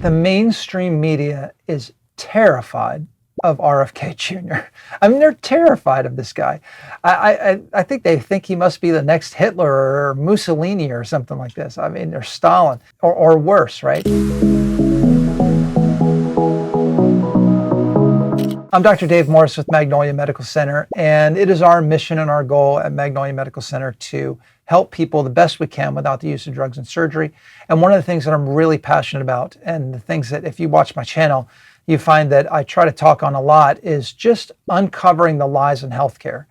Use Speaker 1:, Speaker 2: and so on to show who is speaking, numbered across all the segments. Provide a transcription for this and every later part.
Speaker 1: The mainstream media is terrified of RFK Jr. I mean, they're terrified of this guy. I think they think he must be the next Hitler or Mussolini or something like this. I mean, or Stalin or worse, right? I'm Dr. Dave Morris with Magnolia Medical Center, and it is our mission and our goal at Magnolia Medical Center to help people the best we can without the use of drugs and surgery. And one of the things that I'm really passionate about, and the things that if you watch my channel, you find that I try to talk on a lot, is just uncovering the lies in healthcare.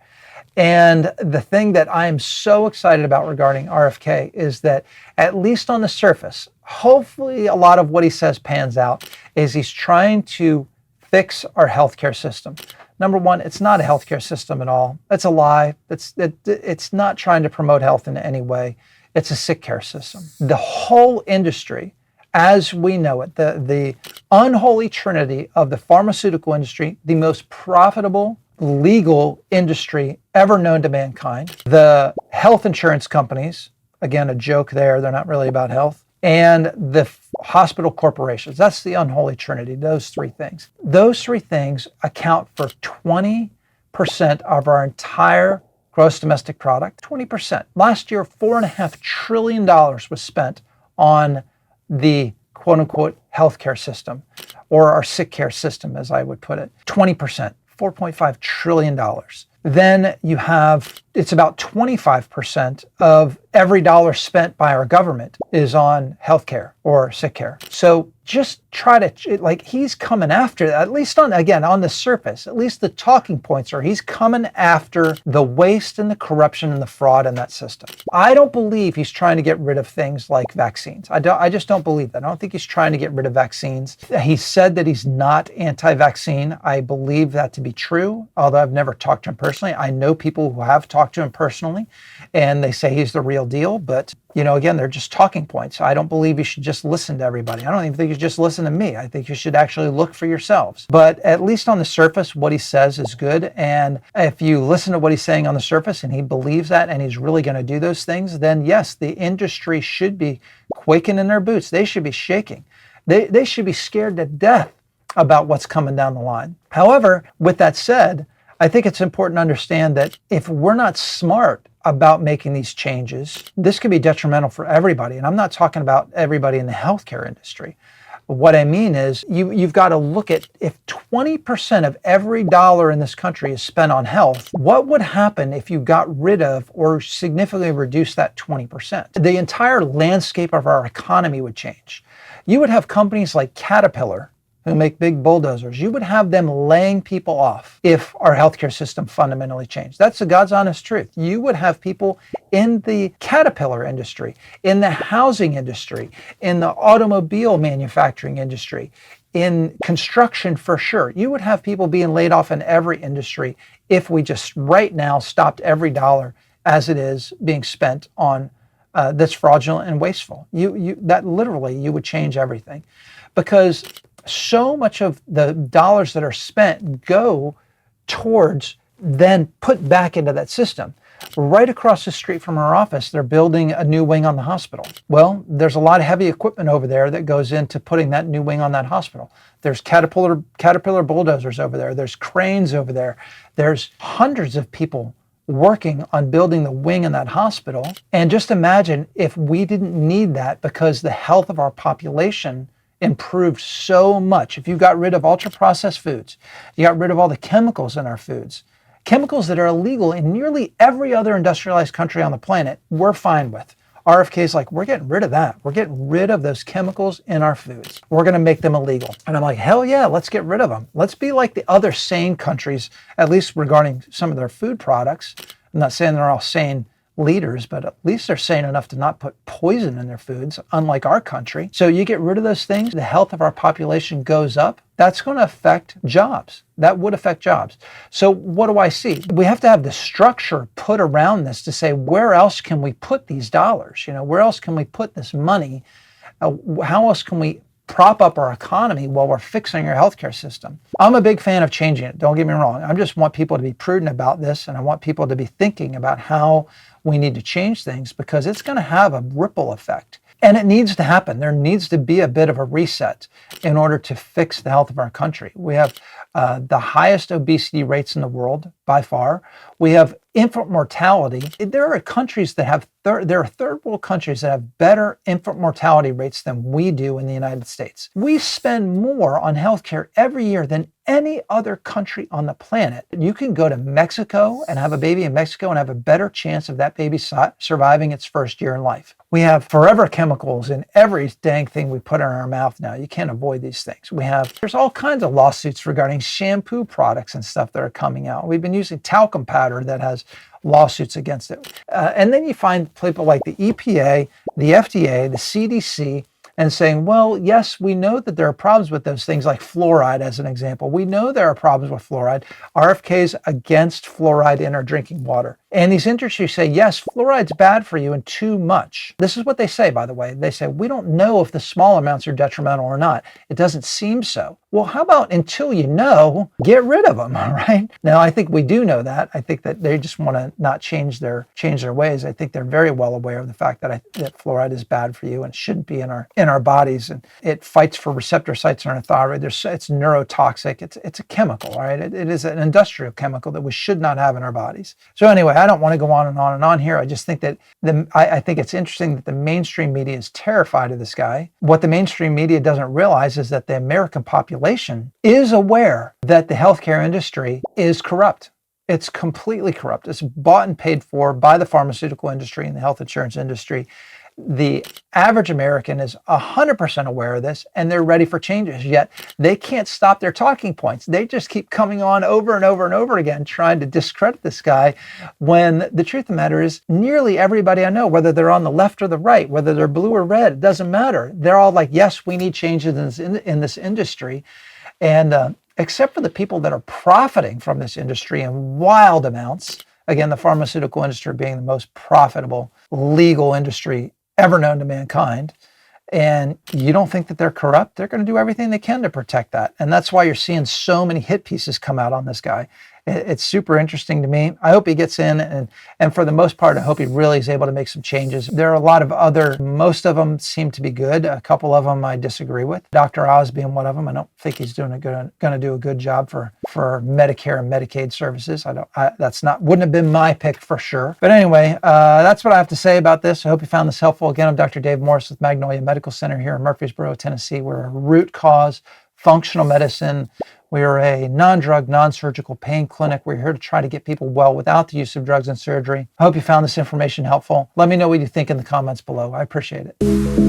Speaker 1: And the thing that I am so excited about regarding RFK is that, at least on the surface, hopefully a lot of what he says pans out, is he's trying to fix our healthcare system. Number one, it's not a healthcare system at all. That's a lie. It's not trying to promote health in any way. It's a sick care system. The whole industry, as we know it, the unholy trinity of the pharmaceutical industry, the most profitable legal industry ever known to mankind, the health insurance companies, again, a joke there, they're not really about health, and the hospital corporations. That's the unholy trinity, those three things. Those three things account for 20% of our entire gross domestic product, 20%. Last year, $4.5 trillion was spent on the quote unquote healthcare system, or our sick care system, as I would put it. 20%, $4.5 trillion. Then you have, it's about 25% of every dollar spent by our government is on healthcare or sick care. So just try to, like, he's coming after that, at least on the surface, at least the talking points are he's coming after the waste and the corruption and the fraud in that system. I don't believe he's trying to get rid of things like vaccines. I just don't believe that. I don't think he's trying to get rid of vaccines. He said that he's not anti-vaccine. I believe that to be true, although I've never talked to him personally. I know people who have talked to him personally, and they say he's the real deal, but again, they're just talking points. I don't believe you should just listen to everybody. I don't even think you should just listen to me. I think you should actually look for yourselves. But at least on the surface, what he says is good. And if you listen to what he's saying on the surface and he believes that and he's really going to do those things, then yes, the industry should be quaking in their boots. They should be shaking. They should be scared to death about what's coming down the line. However, with that said, I think it's important to understand that if we're not smart about making these changes, this could be detrimental for everybody. And I'm not talking about everybody in the healthcare industry. What I mean is you've got to look at, if 20% of every dollar in this country is spent on health, what would happen if you got rid of or significantly reduced that 20%? The entire landscape of our economy would change. You would have companies like Caterpillar, who make big bulldozers. You would have them laying people off if our healthcare system fundamentally changed. That's the God's honest truth. You would have people in the Caterpillar industry, in the housing industry, in the automobile manufacturing industry, in construction for sure. You would have people being laid off in every industry if we just right now stopped every dollar as it is being spent on that's fraudulent and wasteful. That literally, you would change everything, because so much of the dollars that are spent go towards then put back into that system. Right across the street from our office, they're building a new wing on the hospital. Well, there's a lot of heavy equipment over there that goes into putting that new wing on that hospital. There's Caterpillar bulldozers over there. There's cranes over there. There's hundreds of people working on building the wing in that hospital. And just imagine if we didn't need that, because the health of our population improved so much. If you got rid of ultra-processed foods, you got rid of all the chemicals in our foods, chemicals that are illegal in nearly every other industrialized country on the planet, we're fine with. RFK's like, we're getting rid of that. We're getting rid of those chemicals in our foods. We're going to make them illegal. And I'm like, hell yeah, let's get rid of them. Let's be like the other sane countries, at least regarding some of their food products. I'm not saying they're all sane leaders, but at least they're sane enough to not put poison in their foods, unlike our country. So you get rid of those things, the health of our population goes up. That's going to affect jobs. That would affect jobs. So what do I see? We have to have the structure put around this to say, where else can we put these dollars? Where else can we put this money? How else can we prop up our economy while we're fixing our healthcare system? I'm a big fan of changing it. Don't get me wrong. I just want people to be prudent about this, and I want people to be thinking about how we need to change things, because it's going to have a ripple effect. And it needs to happen. There needs to be a bit of a reset in order to fix the health of our country. We have the highest obesity rates in the world by far. We have infant mortality. There are countries that have, there are third world countries that have better infant mortality rates than we do in the United States. We spend more on healthcare every year than any other country on the planet. You can go to Mexico and have a baby in Mexico and have a better chance of that baby surviving its first year in life. We have forever chemicals in every dang thing we put in our mouth now. You can't avoid these things. There's all kinds of lawsuits regarding shampoo products and stuff that are coming out. We've been using talcum powder that has lawsuits against it. And then you find people like the EPA, the FDA, the CDC, and saying, well, yes, we know that there are problems with those things, like fluoride as an example. We know there are problems with fluoride. RFK's against fluoride in our drinking water. And these industries say, yes, fluoride's bad for you and too much. This is what they say, by the way. They say, we don't know if the small amounts are detrimental or not. It doesn't seem so. Well, how about until you know, get rid of them, all right? Now, I think we do know that. I think that they just want to not change their ways. I think they're very well aware of the fact that fluoride is bad for you and shouldn't be in our bodies. And it fights for receptor sites in our thyroid. It's neurotoxic. It's a chemical, all right? It is an industrial chemical that we should not have in our bodies. So anyway, I don't want to go on and on and on here. I just think that I think it's interesting that the mainstream media is terrified of this guy. What the mainstream media doesn't realize is that the American population is aware that the healthcare industry is corrupt. It's completely corrupt. It's bought and paid for by the pharmaceutical industry and the health insurance industry. The average American is 100% aware of this, and they're ready for changes, yet they can't stop their talking points. They just keep coming on over and over and over again, trying to discredit this guy, when the truth of the matter is nearly everybody I know, whether they're on the left or the right, whether they're blue or red, it doesn't matter. They're all like, yes, we need changes in this industry. And except for the people that are profiting from this industry in wild amounts, again, the pharmaceutical industry being the most profitable legal industry ever known to mankind, and you don't think that they're corrupt, they're going to do everything they can to protect that. And that's why you're seeing so many hit pieces come out on this guy. It's super interesting to me. I hope he gets in, and for the most part, I hope he really is able to make some changes. There are a lot of most of them seem to be good. A couple of them I disagree with. Dr. Oz being one of them. I don't think he's going to do a good job for Medicare and Medicaid services. Wouldn't have been my pick for sure. But anyway, that's what I have to say about this. I hope you found this helpful. Again, I'm Dr. Dave Morris with Magnolia Medical Center here in Murfreesboro, Tennessee. We're a root cause functional medicine. We are a non-drug, non-surgical pain clinic. We're here to try to get people well without the use of drugs and surgery. I hope you found this information helpful. Let me know what you think in the comments below. I appreciate it.